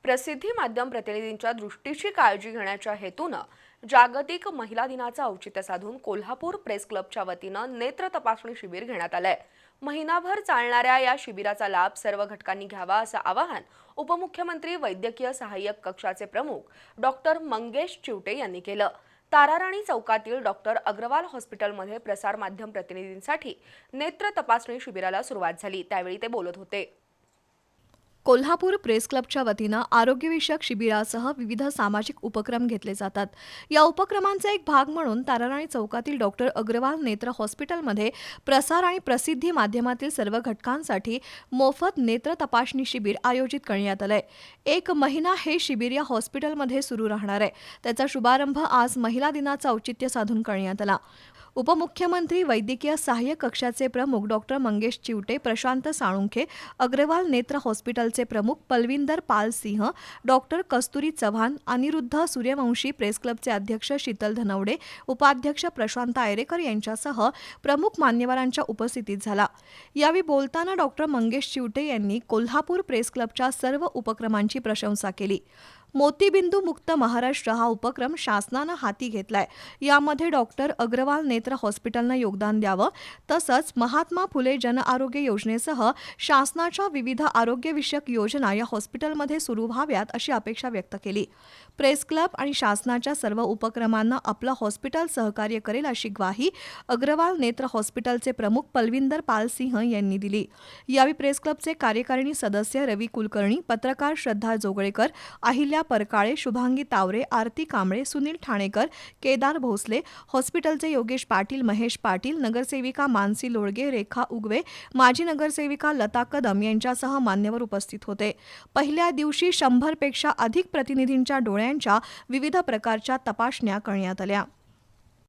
प्रसिद्धी माध्यम प्रतिनिधींच्या दृष्टीची काळजी घेण्याच्या हेतूनं जागतिक महिला दिनाचं औचित्य साधून कोल्हापूर प्रेस क्लबच्या वतीनं नेत्र तपासणी शिबिर घेण्यात आलंय। महिनाभर चालणाऱ्या या शिबिराचा लाभ सर्व घटकांनी घ्यावा असं आवाहन उपमुख्यमंत्री वैद्यकीय सहाय्यक कक्षाचे प्रमुख डॉक्टर मंगेश चिवटे यांनी केलं। ताराराणी चौकातील डॉक्टर अग्रवाल हॉस्पिटलमध्ये प्रसार माध्यम प्रतिनिधींसाठी नेत्र तपासणी शिबिराला सुरुवात झाली, त्यावेळी ते बोलत होते। कोल्हापूर प्रेस क्लबच्या वतीनं आरोग्यविषयक शिबिरासह विविध सामाजिक उपक्रम घेतले जातात। या उपक्रमांचा एक भाग म्हणून ताराराणी चौकातील डॉक्टर अग्रवाल नेत्र हॉस्पिटलमध्ये प्रसार आणि प्रसिद्धी माध्यमातील सर्व घटकांसाठी मोफत नेत्र तपासणी शिबिर आयोजित करण्यात आलंय। 1 महिना हे शिबिर या हॉस्पिटलमध्ये सुरू राहणार आहे। त्याचा शुभारंभ आज महिला दिनाचं औचित्य साधून करण्यात आला। उपमुख्यमंत्री वैद्यकीय सहाय्यक कक्षाचे प्रमुख डॉक्टर मंगेश चिवटे, प्रशांत साळुंखे, अग्रवाल नेत्र हॉस्पिटलचे प्रमुख पलविंदर पाल सिंह, डॉक्टर कस्तुरी चव्हाण, अनिरुद्ध सूर्यवंशी, प्रेस क्लबचे अध्यक्ष शीतल धनवडे, उपाध्यक्ष प्रशांत आयरेकर यांच्यासह प्रमुख मान्यवरांच्या उपस्थितीत झाला। यावेळी बोलताना डॉक्टर मंगेश चिवटे यांनी कोल्हापूर प्रेस क्लबच्या सर्व उपक्रमांची प्रशंसा केली। मोतीबिंदू मुक्त महाराष्ट्र हा उपक्रम शासनानं हाती घेतलाय। यामध्ये डॉक्टर अग्रवाल नेत्र हॉस्पिटलनं योगदान द्यावं, तसंच महात्मा फुले जन आरोग्य योजनेसह शासनाच्या विविध आरोग्यविषयक योजना या हॉस्पिटलमध्ये सुरू व्हाव्यात अशी अपेक्षा व्यक्त केली। प्रेस क्लब आणि शासनाच्या सर्व उपक्रमांना आपलं हॉस्पिटल सहकार्य करेल अशी ग्वाही अग्रवाल नेत्र हॉस्पिटलचे प्रमुख पलविंदर पाल सिंह यांनी दिली। यावेळी प्रेस क्लबचे कार्यकारिणी सदस्य रवी कुलकर्णी, पत्रकार श्रद्धा जोगळेकर, अहिल्या परकाळे, शुभांगी तावरे, आरती कांबळे, सुनील ठाणेकर, केदार भोसले, हॉस्पिटलचे योगेश पाटील, महेश पाटील, नगरसेविका मानसी लोळगे, रेखा उगवे, माजी नगरसेविका लता कदम यांच्यासह मान्यवर उपस्थित होते। पहिल्या दिवशी 100 पेक्षा अधिक प्रतिनिधींच्या डोळ्यांच्या विविध प्रकारच्या तपासण्या करण्यात आल्या।